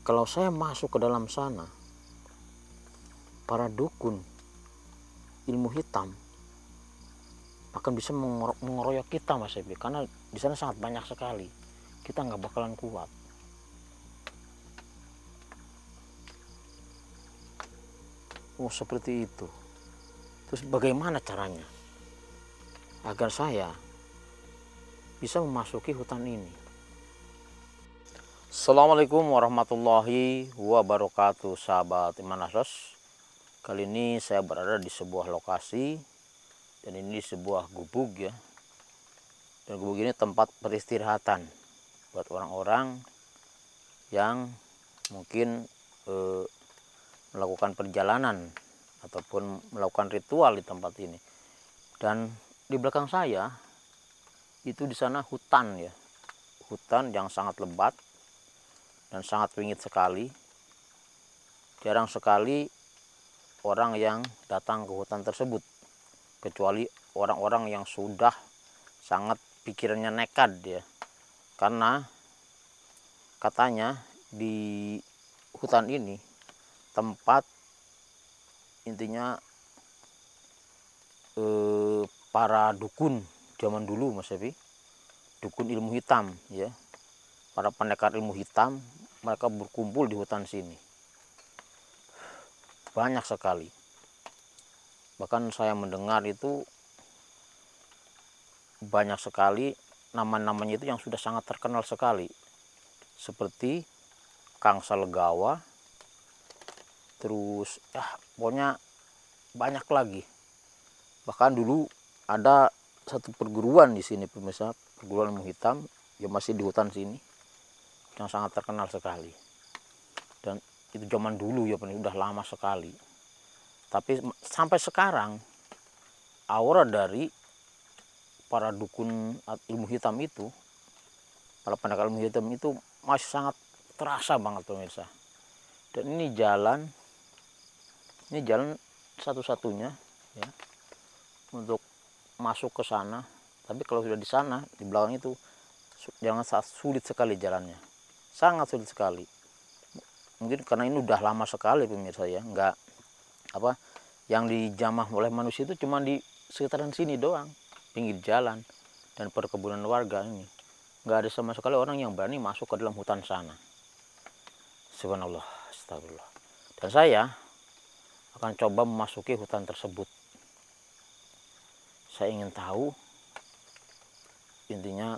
Kalau saya masuk ke dalam sana, para dukun ilmu hitam akan bisa mengeroyok kita, Mas Ebi, karena di sana sangat banyak sekali. Kita nggak bakalan kuat. Oh, seperti itu. Terus bagaimana caranya agar saya bisa memasuki hutan ini? Assalamualaikum warahmatullahi wabarakatuh, sahabat Iman Asos. Kali ini saya berada di sebuah lokasi, dan ini sebuah gubuk ya. Dan gubuk ini tempat peristirahatan buat orang-orang yang mungkin melakukan perjalanan ataupun melakukan ritual di tempat ini. Dan di belakang saya itu di sana hutan ya, hutan yang sangat lebat dan sangat ringit sekali. Jarang sekali orang yang datang ke hutan tersebut, kecuali orang-orang yang sudah sangat pikirannya nekat ya. Karena katanya di hutan ini tempat intinya para dukun zaman dulu, Mas Evi, dukun ilmu hitam ya, para pendekar ilmu hitam, mereka berkumpul di hutan sini banyak sekali. Bahkan saya mendengar itu banyak sekali nama-namanya itu yang sudah sangat terkenal sekali, seperti Kang Salegawa, terus ya pokoknya banyak lagi. Bahkan dulu ada satu perguruan di sini, pemirsa, perguruan ilmu hitam yang masih di hutan sini, yang sangat terkenal sekali. Dan itu zaman dulu ya, udah lama sekali. Tapi sampai sekarang aura dari para dukun ilmu hitam itu, para pendekar ilmu hitam itu masih sangat terasa banget, pemirsa. Dan ini jalan satu-satunya ya untuk masuk ke sana. Tapi kalau sudah di sana, di belakang itu jangan sulit sekali jalannya, sangat sulit sekali. Mungkin karena ini udah lama sekali, pemirsa ya, nggak apa yang dijamah oleh manusia itu cuma di sekitaran sini doang, pinggir jalan dan perkebunan warga ini. Nggak ada sama sekali orang yang berani masuk ke dalam hutan sana. Subhanallah, astagfirullah. Dan saya akan coba memasuki hutan tersebut. Saya ingin tahu intinya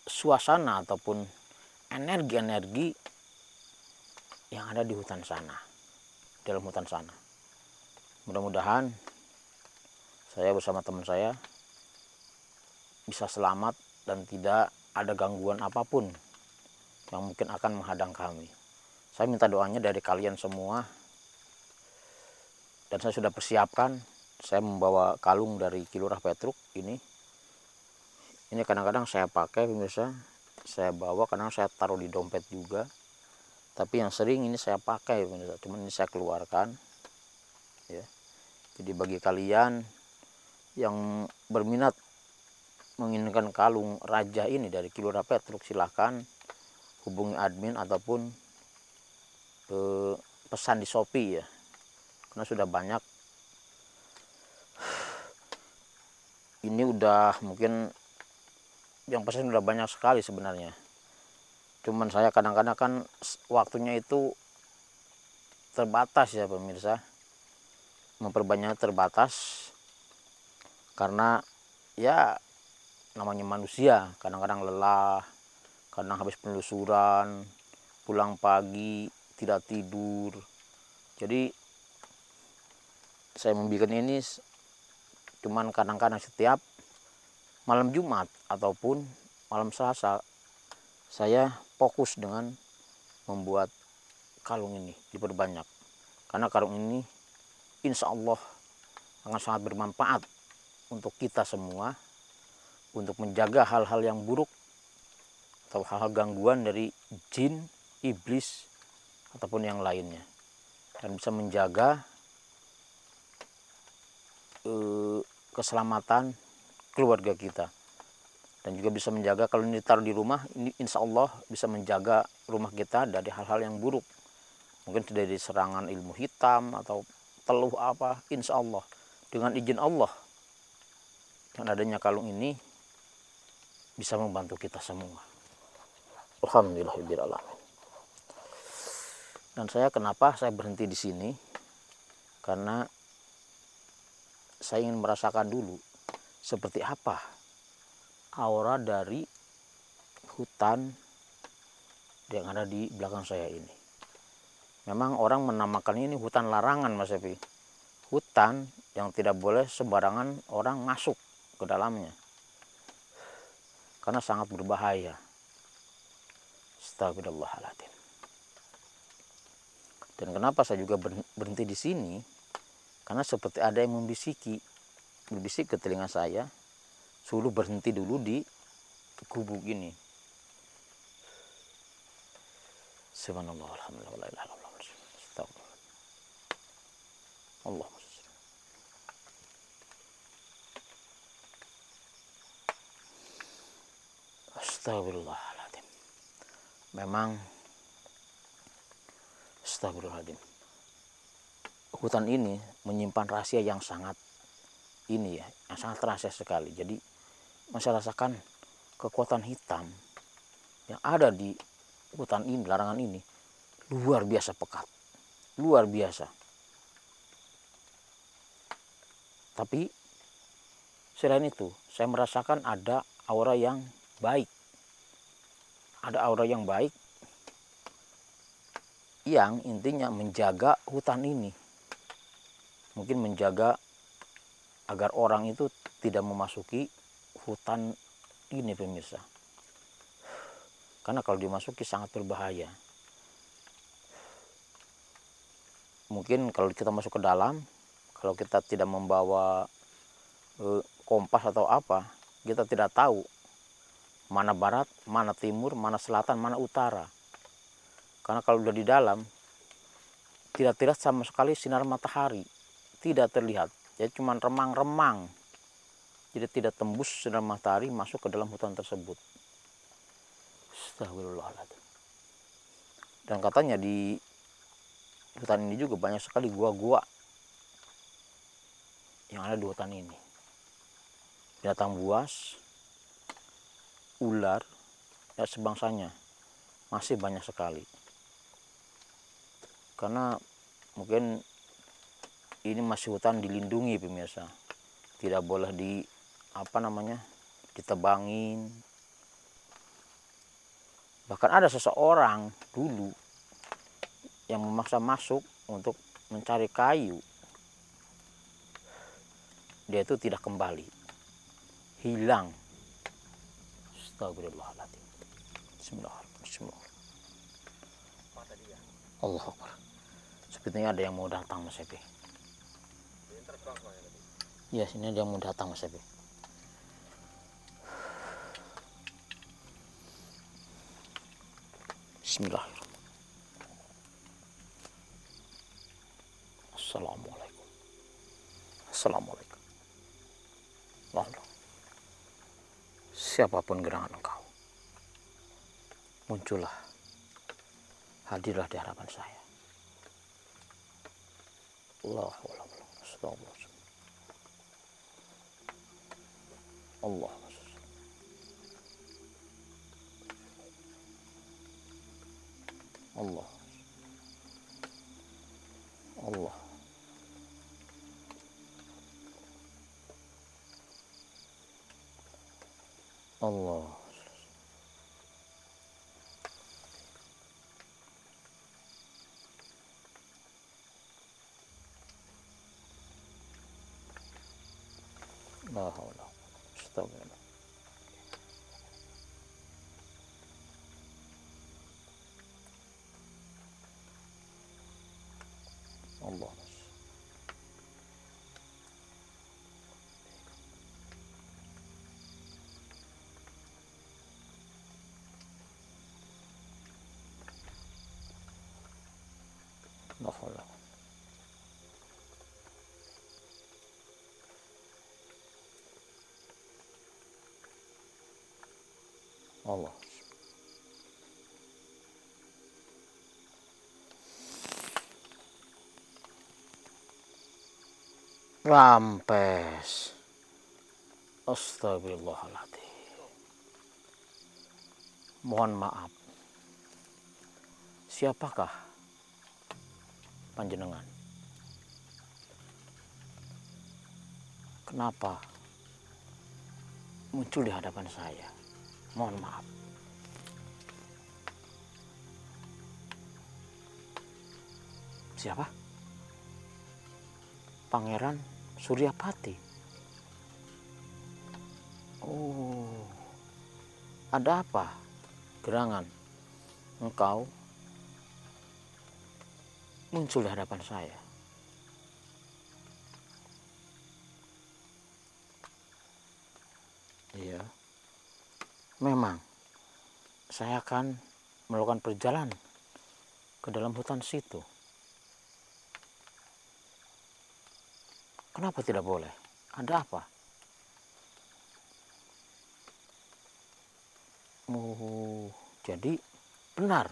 suasana ataupun energi-energi yang ada di hutan sana, dalam hutan sana. Mudah-mudahan saya bersama teman saya bisa selamat dan tidak ada gangguan apapun yang mungkin akan menghadang kami. Saya minta doanya dari kalian semua, dan saya sudah persiapkan. Saya membawa kalung dari Kilurah Petruk ini. Ini kadang-kadang saya pakai, pemirsa. Saya bawa, kadang saya taruh di dompet juga. Tapi yang sering ini saya pakai, pemirsa. Cuman ini saya keluarkan. Ya. Jadi bagi kalian yang berminat menginginkan kalung raja ini dari Kilurah Petruk, silahkan hubungi admin ataupun pesan di Shopee ya. Karena sudah banyak. Ini udah mungkin yang pesan udah banyak sekali sebenarnya. Cuman saya kadang-kadang kan waktunya itu terbatas ya, pemirsa. Memperbanyak terbatas karena ya namanya manusia, kadang-kadang lelah, kadang habis penelusuran, pulang pagi, tidak tidur. Jadi saya membuat ini cuman kadang-kadang setiap malam Jumat ataupun malam Selasa saya fokus dengan membuat kalung ini diperbanyak. Karena kalung ini insya Allah akan sangat bermanfaat untuk kita semua, untuk menjaga hal-hal yang buruk atau hal-hal gangguan dari jin, iblis, ataupun yang lainnya. Dan bisa menjaga keselamatan keluarga kita, dan juga bisa menjaga kalau ini ditaruh di rumah, ini insya Allah bisa menjaga rumah kita dari hal-hal yang buruk, mungkin dari serangan ilmu hitam atau teluh apa. Insya Allah dengan izin Allah, dengan adanya kalung ini bisa membantu kita semua. Alhamdulillahirobbilalamin. Dan kenapa saya berhenti di sini? Karena saya ingin merasakan dulu seperti apa aura dari hutan yang ada di belakang saya ini. Memang orang menamakan ini hutan larangan, Mas Epi. Hutan yang tidak boleh sembarangan orang masuk ke dalamnya, karena sangat berbahaya. Astagfirullahaladzim. Dan kenapa saya juga berhenti di sini? Karena seperti ada yang berbisik ke telinga saya, suruh berhenti dulu di gubuk ini. Subhanallah, alhamdulillah, la ilaha illallah, astagfirullah. Allahumma shalli. Astagfirullahaladzim. Memang astagfirullahaladzim, hutan ini menyimpan rahasia yang sangat yang sangat rahasia sekali. Jadi saya rasakan kekuatan hitam yang ada di hutan ini, larangan ini, luar biasa pekat, luar biasa. Tapi selain itu, saya merasakan ada aura yang baik. Ada aura yang baik yang intinya menjaga hutan ini. Mungkin menjaga agar orang itu tidak memasuki hutan ini, pemirsa. Karena kalau dimasuki sangat berbahaya. Mungkin kalau kita masuk ke dalam, kalau kita tidak membawa kompas atau apa, kita tidak tahu mana barat, mana timur, mana selatan, mana utara. Karena kalau sudah di dalam, tidak terlihat sama sekali sinar matahari, tidak terlihat. Jadi cuma remang-remang. Jadi tidak tembus sinar matahari masuk ke dalam hutan tersebut. Astagfirullahaladzim. Dan katanya di hutan ini juga banyak sekali gua-gua yang ada di hutan ini. Binatang buas, ular, ya sebangsanya masih banyak sekali. Karena mungkin ini masih hutan dilindungi, pemirsa. Tidak boleh ditebangin. Bahkan ada seseorang dulu yang memaksa masuk untuk mencari kayu. Dia itu tidak kembali, hilang. Astagfirullahaladzim. Bismillahirrahmanirrahim. Allah Akbar. Sepertinya ada yang mau datang, Mas Epi. Ya, sini ada yang mau datang, Mas Epi. Bismillahirrahmanirrahim. Assalamualaikum. Assalamualaikum. Lalu, siapapun gerangan engkau, muncullah, hadirlah di hadapan saya. Allah, astagfirullah. Allah. Allah. Allah. Allah. La haula. Astagfirullah. Allah. La haula. Allah. Rampes. Astagfirullahaladzim. Mohon maaf. Siapakah panjenengan? Kenapa muncul di hadapan saya? Mohon maaf. Siapa? Pangeran Suryapati. Oh, ada apa, gerangan? Engkau muncul di hadapan saya. Iya, memang saya akan melakukan perjalanan ke dalam hutan situ. Kenapa tidak boleh? Ada apa? Oh, jadi benar.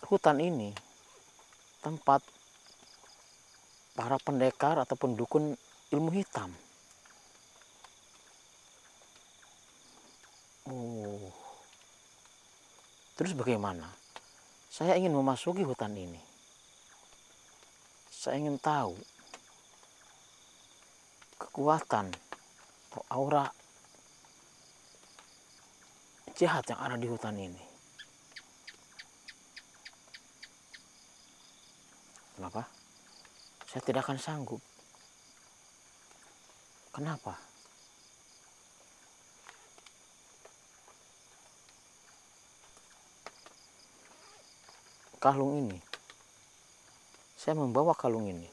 Hutan ini tempat para pendekar ataupun dukun ilmu hitam. Oh, terus bagaimana? Saya ingin memasuki hutan ini. Saya ingin tahu kekuatan atau aura jahat yang ada di hutan ini. Kenapa? Saya tidak akan sanggup. Kenapa? Kalung ini. Saya membawa kalung ini.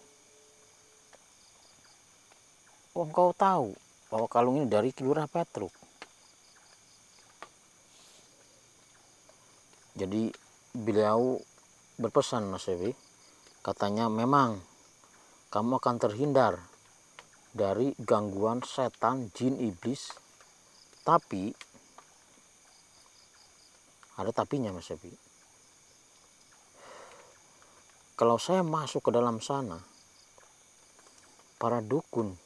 Oh, engkau tahu bahwa kalung ini dari Ki Lurah Petruk. Jadi beliau berpesan, Mas Ewi, katanya memang kamu akan terhindar dari gangguan setan, jin, iblis. Tapi ada tapinya, Mas Ewi. Kalau saya masuk ke dalam sana, para dukun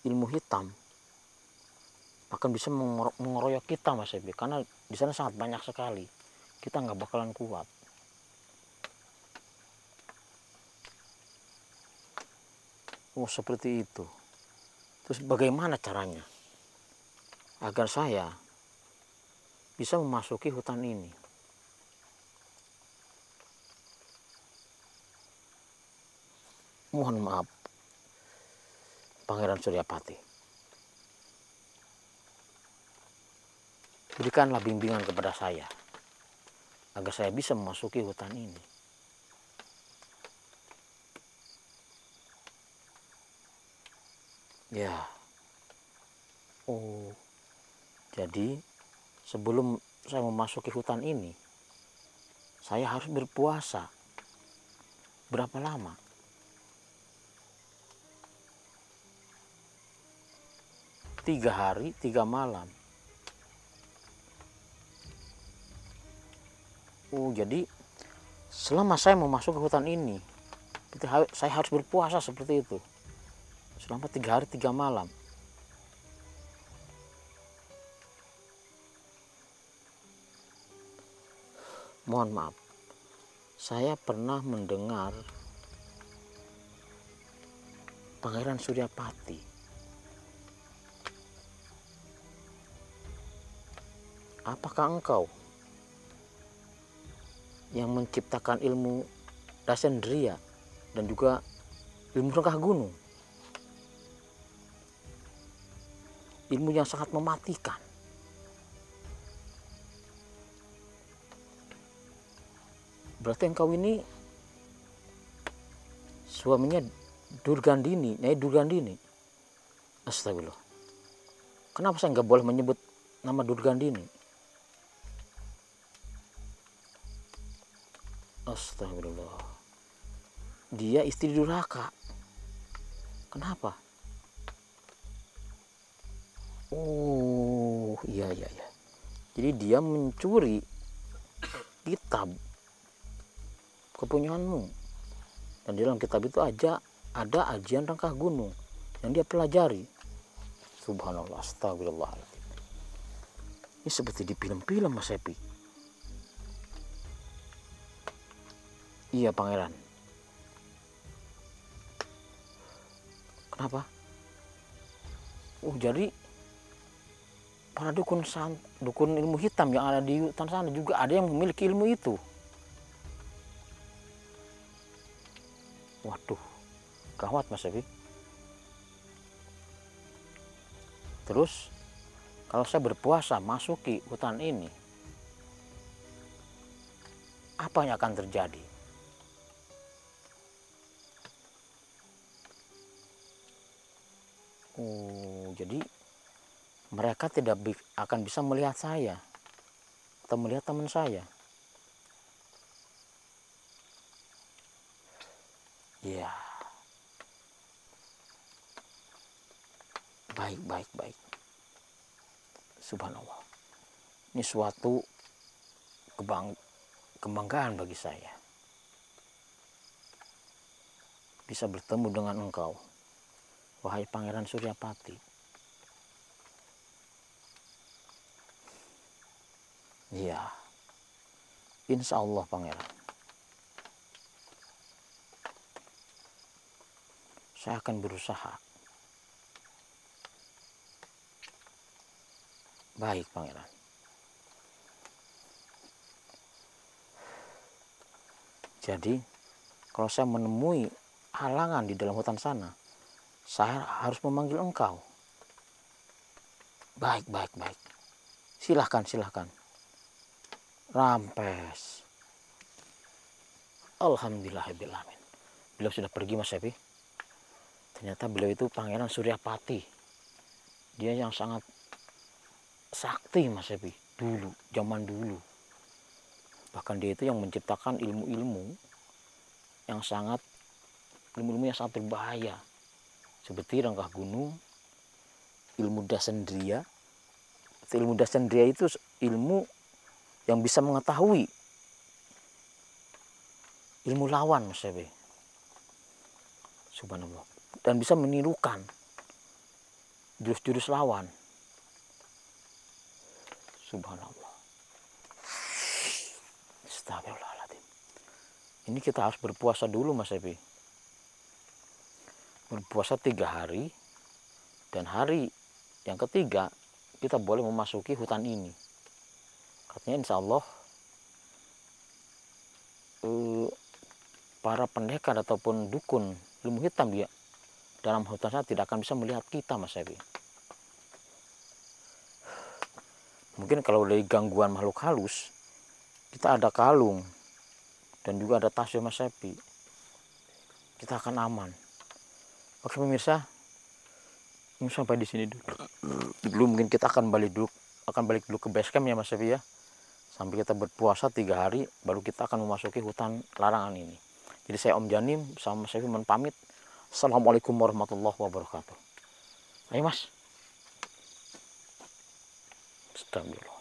ilmu hitam akan bisa mengeroyok kita, Mas Ebi, karena di sana sangat banyak sekali. Kita nggak bakalan kuat. Oh, seperti itu. Terus bagaimana caranya agar saya bisa memasuki hutan ini? Mohon maaf, Pangeran Suryapati. Berikanlah bimbingan kepada saya agar saya bisa memasuki hutan ini. Ya. Oh. Jadi sebelum saya memasuki hutan ini, saya harus berpuasa. Berapa lama? 3 hari 3 malam. Oh, jadi selama saya memasuki hutan ini, saya harus berpuasa seperti itu selama 3 hari 3 malam. Mohon maaf, saya pernah mendengar Pangeran Suryapati. Apakah engkau yang menciptakan ilmu Dasendriya dan juga ilmu rengkah gunung? Ilmu yang sangat mematikan. Berarti engkau ini suaminya Durgandini, Nyai Durgandini. Astagfirullah. Kenapa saya nggak boleh menyebut nama Durgandini? Astagfirullah. Dia istri durhaka. Kenapa? Oh, iya. Jadi dia mencuri kitab kepunyaanmu. Dan di dalam kitab itu ada ajian rangkah gunung yang dia pelajari. Subhanallah, astagfirullahaladzim. Ini seperti di film-film Mas Epi. Iya Pangeran. Kenapa? Jadi para dukun ilmu hitam yang ada di hutan sana juga ada yang memiliki ilmu itu. Waduh, gawat Mas Epi. Terus kalau saya berpuasa masuki hutan ini, apa yang akan terjadi? Jadi mereka tidak akan bisa melihat saya atau melihat teman saya. Ya, baik. Subhanallah. Ini suatu kebanggaan bagi saya. Bisa bertemu dengan engkau, wahai Pangeran Suryapati. Ya, insya Allah Pangeran. Saya akan berusaha. Baik Pangeran. Jadi kalau saya menemui halangan di dalam hutan sana, saya harus memanggil engkau. Baik. Silahkan. Rampes. Alhamdulillahirrahmanirrahim. Beliau sudah pergi Mas Epi. Ternyata beliau itu Pangeran Suryapati. Dia yang sangat sakti Mas Epi. Zaman dulu. Bahkan dia itu yang menciptakan ilmu-ilmu yang sangat berbahaya. Seperti rangkah gunung, ilmu dasendria. Ilmu dasendria itu ilmu yang bisa mengetahui ilmu lawan Mas Epi. Subhanallah. Dan bisa menirukan jurus-jurus lawan. Subhanallah. Astagfirullahaladzim. Ini kita harus berpuasa dulu Mas Epi. Berpuasa 3 hari. Dan hari yang ketiga kita boleh memasuki hutan ini. Katanya insya Allah para pendekar ataupun dukun ilmu hitam dia dalam hutan sana tidak akan bisa melihat kita Mas Epi. Mungkin kalau dari gangguan makhluk halus, kita ada kalung dan juga ada tasbih Mas Epi, kita akan aman. Oke pemirsa, ini sampai di sini dulu. Mungkin kita akan balik dulu ke base camp ya Mas Epi ya. Sampai kita berpuasa 3 hari, baru kita akan memasuki hutan larangan ini. Jadi saya Om Janim sama Mas Epi mohon pamit. Assalamualaikum warahmatullahi wabarakatuh. Ayo Mas. Astagfirullah.